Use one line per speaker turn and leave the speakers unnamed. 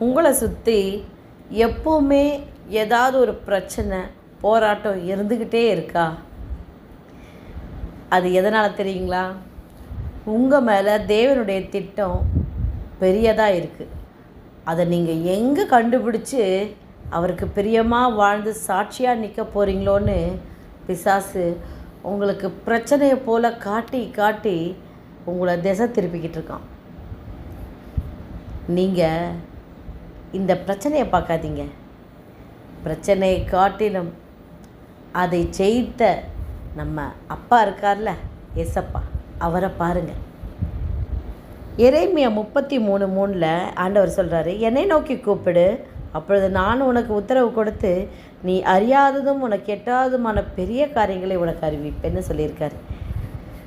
உங்களை சுற்றி எப்போவுமே ஏதாவது ஒரு பிரச்சனை போராட்டம் இருந்துக்கிட்டே இருக்கா? அது எதனால் தெரியுங்களா? உங்கள் மேலே தேவனுடைய திட்டம் பெரியதாக இருக்குது. அதை நீங்கள் எங்கே கண்டுபிடிச்சி அவருக்கு பிரியமாக வாழ்ந்து சாட்சியாக நிற்க போகிறீங்களோன்னு பிசாசு உங்களுக்கு பிரச்சனையை போல் காட்டி காட்டி உங்களை திசை திருப்பிக்கிட்டு இருக்கான். நீங்கள் இந்த பிரச்சனையை பார்க்காதீங்க. பிரச்சனையை காட்டிலும் அதை ஜெயித்த நம்ம அப்பா இருக்கார்ல, ஏசப்பா, அவரை பாருங்கள். எரேமியா 33:3 ஆண்டவர் சொல்கிறாரு, என்னை நோக்கி கூப்பிடு, அப்பொழுது நான் உனக்கு உத்தரவு கொடுத்து நீ அறியாததும் உனக்கு எட்டாததுமான பெரிய காரியங்களை உனக்கு அறிவிப்பேன்னு சொல்லியிருக்காரு.